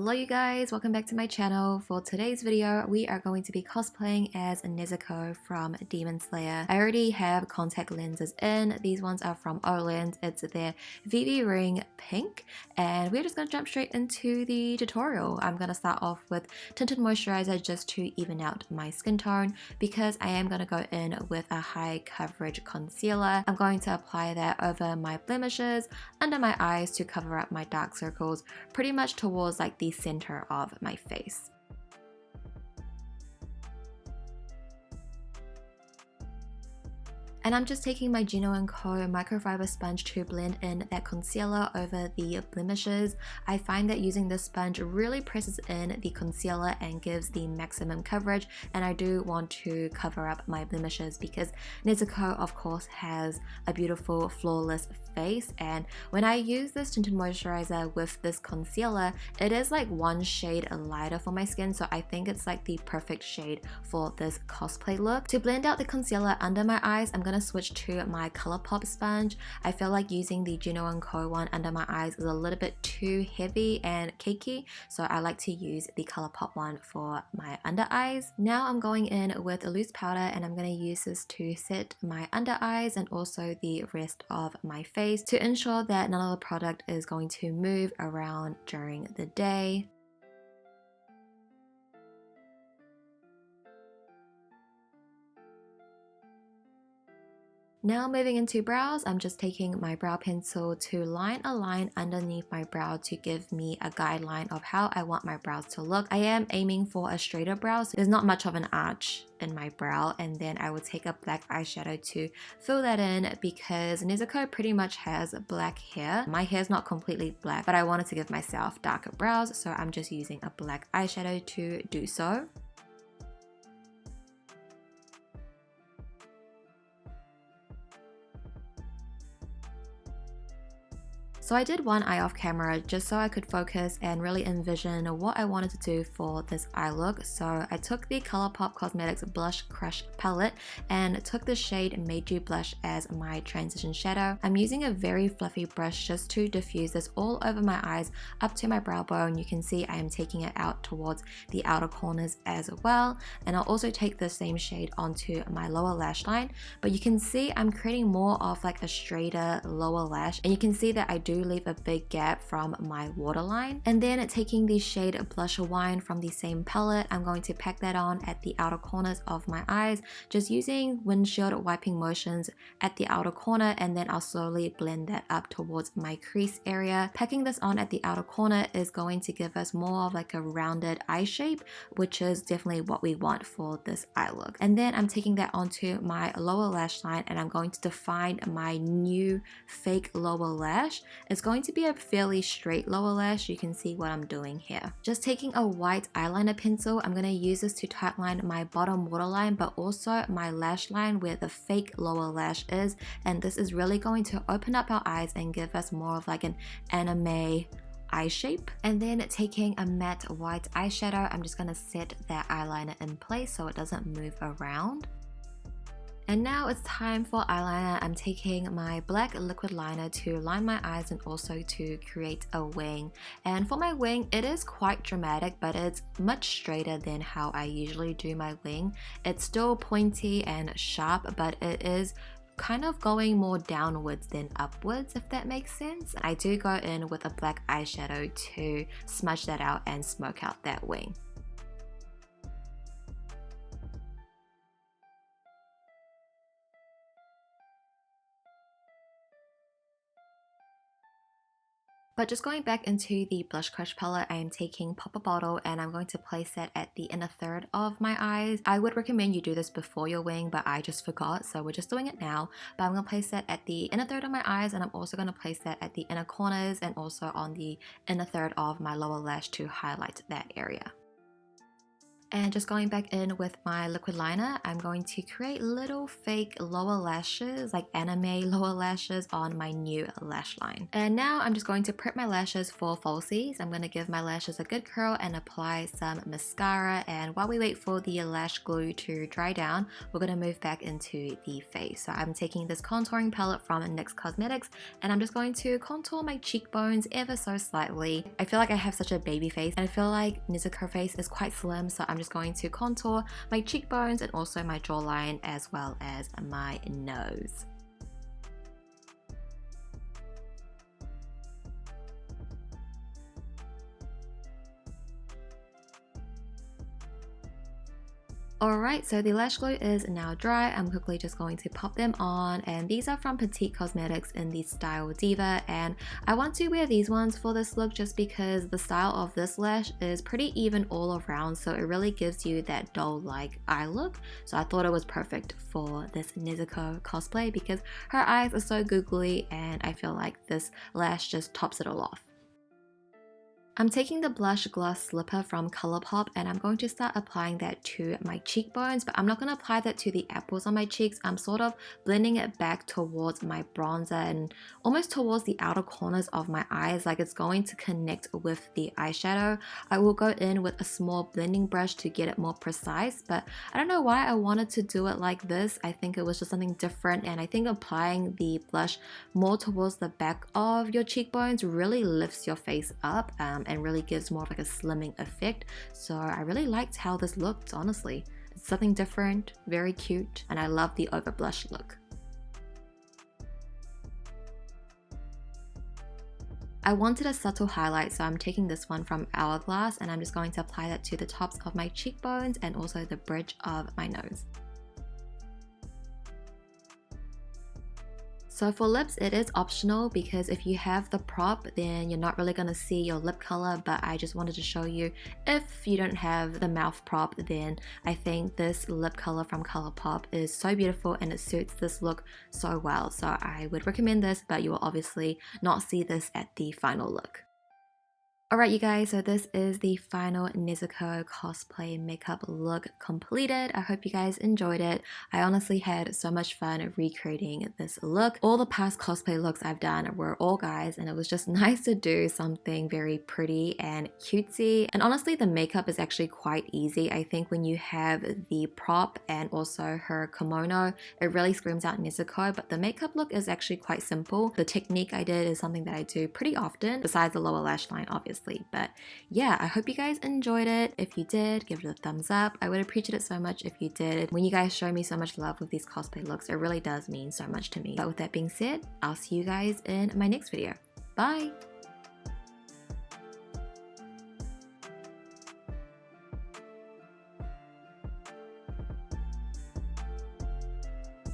Hello you guys, welcome back to my channel. For today's video, we are going to be cosplaying as Nezuko from Demon Slayer. I already have contact lenses in. These ones are from Olens. It's their Vivi ring pink, and we're just going to jump straight into the tutorial. I'm going to start off with tinted moisturiser just to even out my skin tone because I am going to go in with a high coverage concealer. I'm going to apply that over my blemishes, under my eyes to cover up my dark circles, pretty much towards like the center of my face. And I'm just taking my JUDY & Co microfiber sponge to blend in that concealer over the blemishes. I find that using this sponge really presses in the concealer and gives the maximum coverage, and I do want to cover up my blemishes because Nezuko of course has a beautiful flawless face, and when I use this tinted moisturizer with this concealer, it is like one shade lighter for my skin, so I think it's like the perfect shade for this cosplay look. To blend out the concealer under my eyes, I'm going to switch to my colourpop sponge. I feel like using the JUDY & Co one under my eyes is a little bit too heavy and cakey, so I like to use the colourpop one for my under eyes. Now I'm going in with a loose powder, and I'm going to use this to set my under eyes and also the rest of my face to ensure that none of the product is going to move around during the day. Now moving into brows, I'm just taking my brow pencil to line a line underneath my brow to give me a guideline of how I want my brows to look. I am aiming for a straighter brow, so there's not much of an arch in my brow, and then I will take a black eyeshadow to fill that in because Nezuko pretty much has black hair. My hair is not completely black, but I wanted to give myself darker brows, so I'm just using a black eyeshadow to do so. So I did one eye off camera just so I could focus and really envision what I wanted to do for this eye look. So I took the ColourPop Cosmetics Blush Crush palette and took the shade Made You Blush as my transition shadow. I'm using a very fluffy brush just to diffuse this all over my eyes up to my brow bone. You can see I am taking it out towards the outer corners as well. And I'll also take the same shade onto my lower lash line. But you can see I'm creating more of like a straighter lower lash, and you can see that I do leave a big gap from my waterline. And then taking the shade Blush Wine from the same palette, I'm going to pack that on at the outer corners of my eyes, just using windshield wiping motions at the outer corner, and then I'll slowly blend that up towards my crease area. Packing this on at the outer corner is going to give us more of like a rounded eye shape, which is definitely what we want for this eye look. And then I'm taking that onto my lower lash line, and I'm going to define my new fake lower lash. It's going to be a fairly straight lower lash. You can see what I'm doing here. Just taking a white eyeliner pencil, I'm going to use this to tightline my bottom waterline, but also my lash line where the fake lower lash is. And this is really going to open up our eyes and give us more of like an anime eye shape. And then taking a matte white eyeshadow, I'm just going to set that eyeliner in place so it doesn't move around. And now it's time for eyeliner. I'm taking my black liquid liner to line my eyes and also to create a wing. And for my wing, it is quite dramatic, but it's much straighter than how I usually do my wing. It's still pointy and sharp, but it is kind of going more downwards than upwards, if that makes sense. I do go in with a black eyeshadow to smudge that out and smoke out that wing. But just going back into the Blush Crush palette, I am taking Pop a Bottle, and I'm going to place that at the inner third of my eyes. I would recommend you do this before your wing, but I just forgot, so we're just doing it now. But I'm going to place that at the inner third of my eyes, and I'm also going to place that at the inner corners and also on the inner third of my lower lash to highlight that area. And just going back in with my liquid liner, I'm going to create little fake lower lashes, like anime lower lashes on my new lash line. And now I'm just going to prep my lashes for falsies. I'm going to give my lashes a good curl and apply some mascara. And while we wait for the lash glue to dry down, we're going to move back into the face. So I'm taking this contouring palette from NYX Cosmetics and I'm just going to contour my cheekbones ever so slightly. I feel like I have such a baby face and I feel like Nezuko face is quite slim, so I'm just going to contour my cheekbones and also my jawline as well as my nose. Alright, so the lash glue is now dry. I'm quickly just going to pop them on, and these are from Petite Cosmetics in the style Diva, and I want to wear these ones for this look just because the style of this lash is pretty even all around, so it really gives you that doll-like eye look. So I thought it was perfect for this Nezuko cosplay because her eyes are so googly and I feel like this lash just tops it all off. I'm taking the blush gloss slipper from Colourpop and I'm going to start applying that to my cheekbones, but I'm not going to apply that to the apples on my cheeks. I'm sort of blending it back towards my bronzer and almost towards the outer corners of my eyes, like it's going to connect with the eyeshadow. I will go in with a small blending brush to get it more precise, but I don't know why I wanted to do it like this. I think it was just something different, and I think applying the blush more towards the back of your cheekbones really lifts your face up. And really gives more of like a slimming effect. So I really liked how this looked, honestly. It's something different, very cute, and I love the over blush look. I wanted a subtle highlight, so I'm taking this one from Hourglass and I'm just going to apply that to the tops of my cheekbones and also the bridge of my nose. So for lips, it is optional because if you have the prop, then you're not really going to see your lip color, but I just wanted to show you if you don't have the mouth prop, then I think this lip color from Colourpop is so beautiful and it suits this look so well. So I would recommend this, but you will obviously not see this at the final look. Alright you guys, so this is the final Nezuko cosplay makeup look completed. I hope you guys enjoyed it. I honestly had so much fun recreating this look. All the past cosplay looks I've done were all guys, and it was just nice to do something very pretty and cutesy. And honestly, the makeup is actually quite easy. I think when you have the prop and also her kimono, it really screams out Nezuko, but the makeup look is actually quite simple. The technique I did is something that I do pretty often, besides the lower lash line, obviously. But yeah, I hope you guys enjoyed it. If you did, give it a thumbs up. I would appreciate it so much if you did. When you guys show me so much love with these cosplay looks, it really does mean so much to me. But with that being said, I'll see you guys in my next video. Bye!